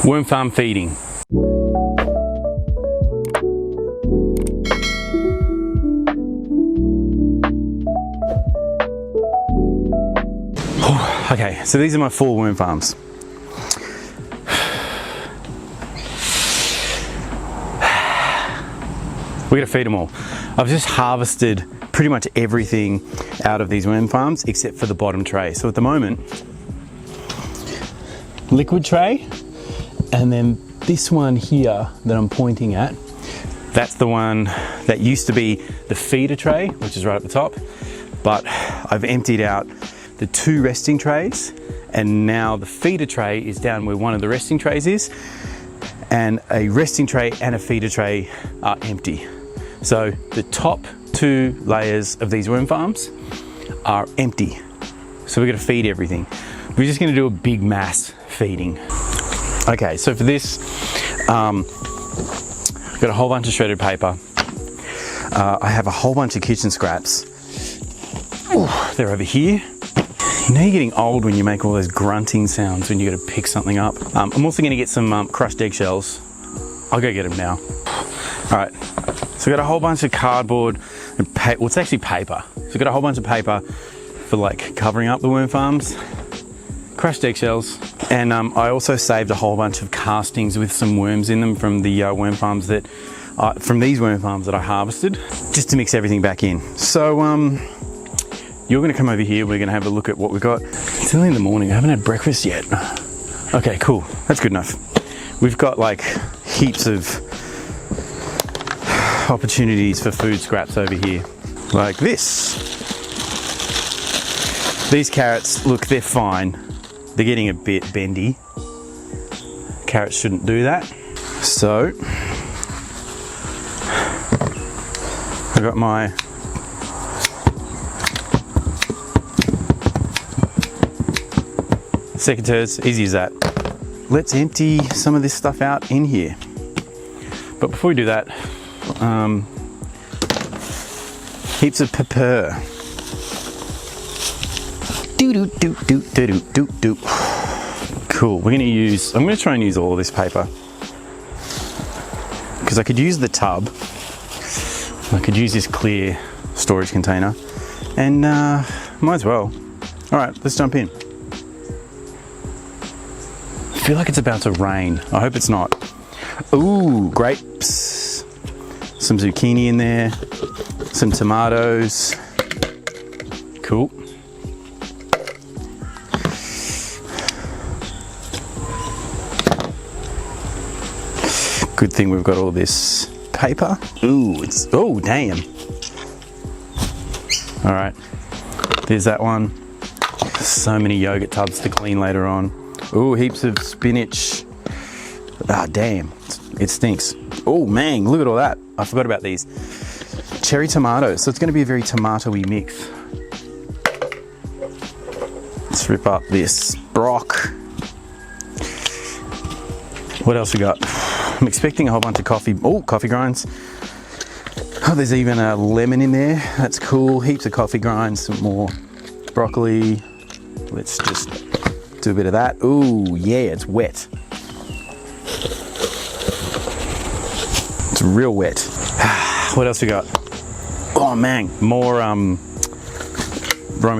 Worm farm feeding. Okay, so these are my 4 worm farms. We gotta feed them all. I've just harvested pretty much everything out of these worm farms except for the bottom tray. So at the moment, liquid tray, and then this one here that I'm pointing at, that's the one that used to be the feeder tray, which is right at the top, but I've emptied out the 2 resting trays, and now the feeder tray is down where one of the resting trays is, and a resting tray and a feeder tray are empty. So the top 2 layers of these worm farms are empty. So we're gonna feed everything. We're just gonna do a big mass feeding. Okay, so for this, I've got a whole bunch of shredded paper. I have a whole bunch of kitchen scraps. Ooh, they're over here. You know you're getting old when you make all those grunting sounds when you gotta pick something up. I'm also gonna get some crushed eggshells. I'll go get them now. All right, so I've got a whole bunch of cardboard and well, it's actually paper. So I've got a whole bunch of paper for like covering up the worm farms, crushed eggshells, and I also saved a whole bunch of castings with some worms in them from the worm farms that, from these worm farms that I harvested, just to mix everything back in. So you're gonna come over here, we're gonna have a look at what we've got. It's early in the morning, I haven't had breakfast yet. Okay, cool, that's good enough. We've got like heaps of opportunities for food scraps over here, like this. These carrots, look, they're fine. They're getting a bit bendy. Carrots shouldn't do that. So, I got my secateurs, easy as that. Let's empty some of this stuff out in here. But before we do that, heaps of pepper. Cool, I'm gonna try and use all of this paper because I could use the tub, I could use this clear storage container, and might as well. All right, let's jump in. I feel like it's about to rain. I hope it's not. Ooh, grapes, some zucchini in there, some tomatoes. Cool. Good thing we've got all this paper. Ooh, oh damn. All right, there's that one. So many yogurt tubs to clean later on. Ooh, heaps of spinach. Ah, damn, it stinks. Oh man, look at all that. I forgot about these. Cherry tomatoes, so it's gonna be a very tomato-y mix. Let's rip up this brock. What else we got? I'm expecting a whole bunch of coffee grinds. Oh, there's even a lemon in there. That's cool. Heaps of coffee grinds, some more broccoli. Let's just do a bit of that. Ooh, yeah, it's wet. It's real wet. What else we got? Oh man, more Roma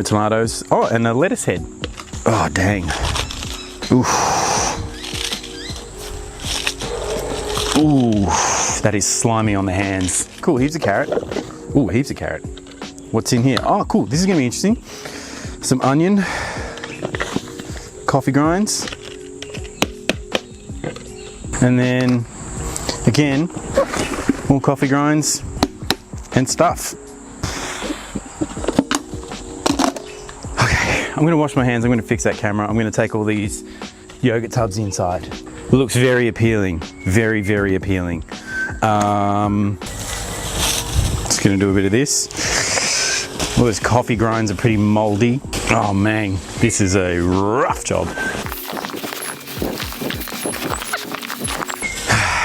tomatoes. Oh, and a lettuce head. Oh, dang. Oof. Ooh, that is slimy on the hands. Cool, heaps of carrot. Ooh, heaps of carrot. What's in here? Oh, cool, this is gonna be interesting. Some onion, coffee grinds, and then, again, more coffee grinds and stuff. Okay, I'm gonna wash my hands, I'm gonna fix that camera, I'm gonna take all these yogurt tubs inside. It looks very appealing, very, very appealing. Just gonna do a bit of this. All those coffee grinds are pretty moldy. Oh man, this is a rough job.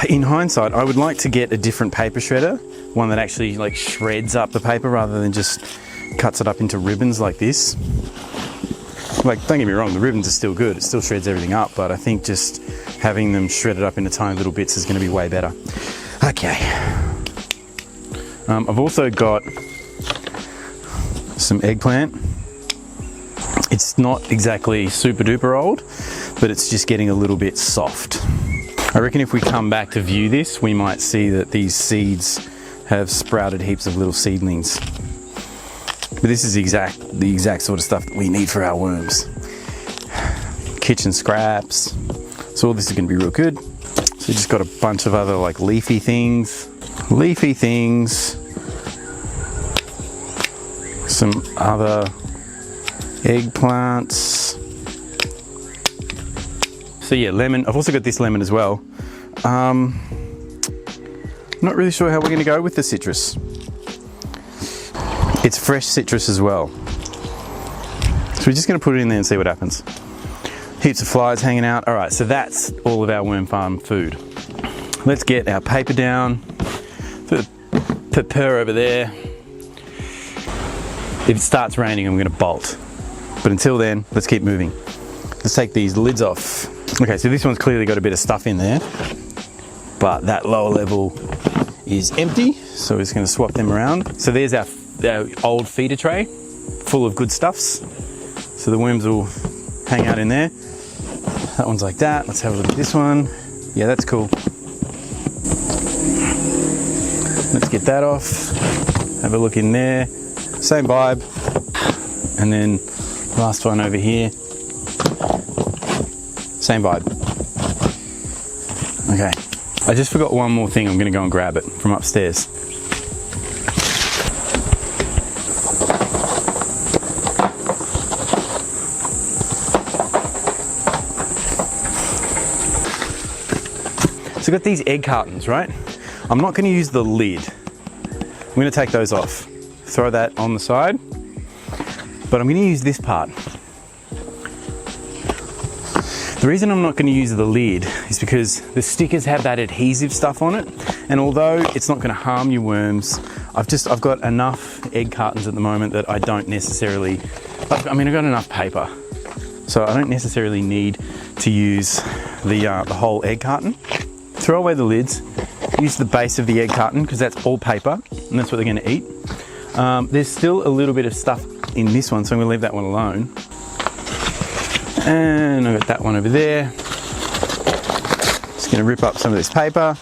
In hindsight, I would like to get a different paper shredder, one that actually like shreds up the paper rather than just cuts it up into ribbons like this. Like, don't get me wrong, the ribbons are still good, it still shreds everything up, but I think just having them shredded up into tiny little bits is going to be way better. Okay. I've also got some eggplant. It's not exactly super duper old, but it's just getting a little bit soft. I reckon if we come back to view this, we might see that these seeds have sprouted heaps of little seedlings. But this is the exact sort of stuff that we need for our worms. Kitchen scraps. So all this is going to be real good. So we just got a bunch of other like leafy things. Some other eggplants. So yeah, lemon. I've also got this lemon as well. Not really sure how we're going to go with the citrus. It's fresh citrus as well. So we're just going to put it in there and see what happens. Heaps of flies hanging out. All right, so that's all of our worm farm food. Let's get our paper down. Put the pepper over there. If it starts raining, I'm going to bolt. But until then, let's keep moving. Let's take these lids off. Okay, so this one's clearly got a bit of stuff in there, but that lower level is empty. So we're just going to swap them around. So there's our old feeder tray full of good stuffs. So the worms will hang out in there. That one's like that. Let's have a look at this one. Yeah, that's cool. Let's get that off. Have a look in there. Same vibe. And then last one over here. Same vibe. Okay. I just forgot one more thing. I'm going to go and grab it from upstairs. So I've got these egg cartons, right? I'm not going to use the lid. I'm going to take those off. Throw that on the side. But I'm going to use this part. The reason I'm not going to use the lid is because the stickers have that adhesive stuff on it. And although it's not going to harm your worms, I've got enough egg cartons at the moment that I don't necessarily, I've got enough paper. So I don't necessarily need to use the whole egg carton. Throw away the lids, use the base of the egg carton because that's all paper and that's what they're going to eat. There's still a little bit of stuff in this one, so I'm going to leave that one alone. And I've got that one over there. Just going to rip up some of this paper.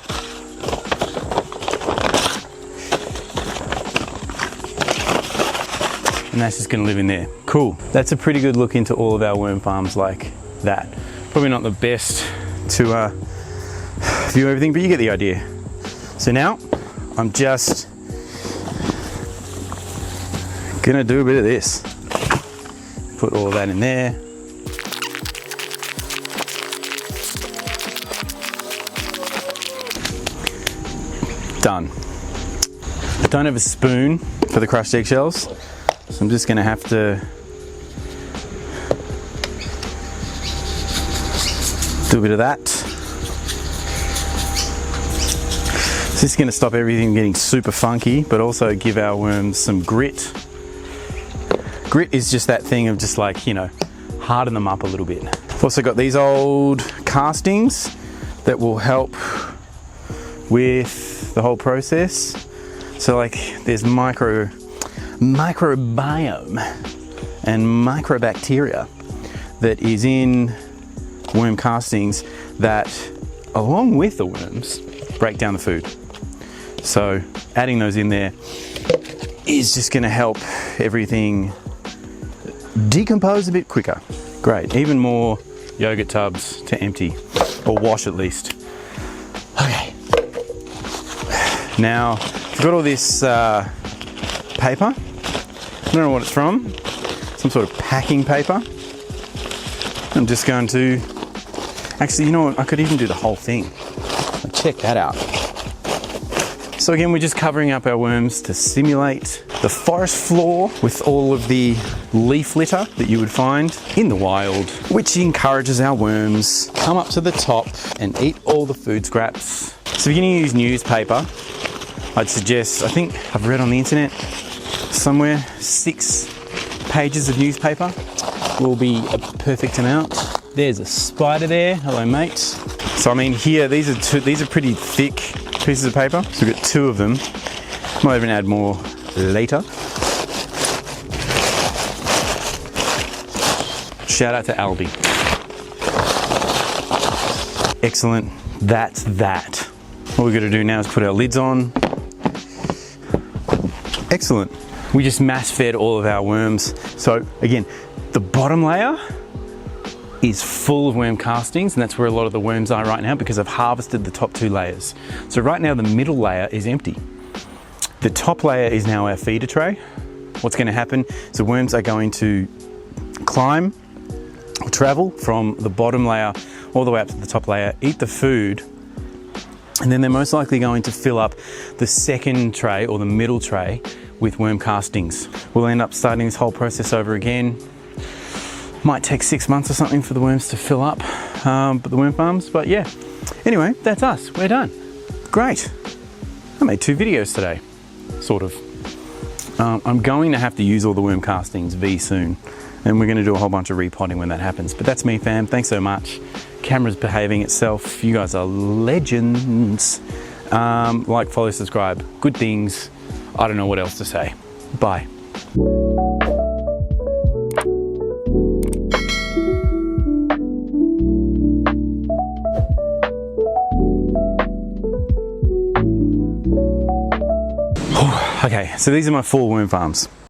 And that's just going to live in there. Cool. That's a pretty good look into all of our worm farms like that. Probably not the best to view everything, but you get the idea. So now I'm just gonna do a bit of this. Put all of that in there. Done. I don't have a spoon for the crushed eggshells, so I'm just gonna have to do a bit of that. This is going to stop everything getting super funky, but also give our worms some grit. Grit is just that thing of just like, you know, harden them up a little bit. I've also got these old castings that will help with the whole process. So like there's microbiome and microbacteria that is in worm castings that, along with the worms, break down the food. So adding those in there is just going to help everything decompose a bit quicker. Great. Even more yogurt tubs to empty, or wash at least. Okay. Now I've got all this paper. I don't know what it's from. Some sort of packing paper. I'm just going to, actually, you know what? I could even do the whole thing. Check that out. So again, we're just covering up our worms to simulate the forest floor with all of the leaf litter that you would find in the wild, which encourages our worms come up to the top and eat all the food scraps. So if you're going to use newspaper, I'd suggest, I think I've read on the internet somewhere, 6 pages of newspaper will be a perfect amount. There's a spider there. Hello, mate. So I mean here, these are pretty thick pieces of paper. So we've got 2 of them. Might even add more later. Shout out to Aldi. Excellent, that's that. What we're gonna do now is put our lids on. Excellent. We just mass fed all of our worms. So again, the bottom layer is full of worm castings, and that's where a lot of the worms are right now because I've harvested the top 2 layers. So right now the middle layer is empty. The top layer is now our feeder tray. What's going to happen is the worms are going to climb or travel from the bottom layer all the way up to the top layer, eat the food, and then they're most likely going to fill up the second tray or the middle tray with worm castings. We'll end up starting this whole process over again. Might take 6 months or something for the worms to fill up, but the worm farms, but yeah. Anyway, that's us, we're done. Great. I made 2 videos today, sort of. I'm going to have to use all the worm castings soon, and we're gonna do a whole bunch of repotting when that happens. But that's me, fam, thanks so much. Camera's behaving itself, you guys are legends. Like, follow, subscribe, good things. I don't know what else to say. Bye. Okay, so these are my 4 worm farms.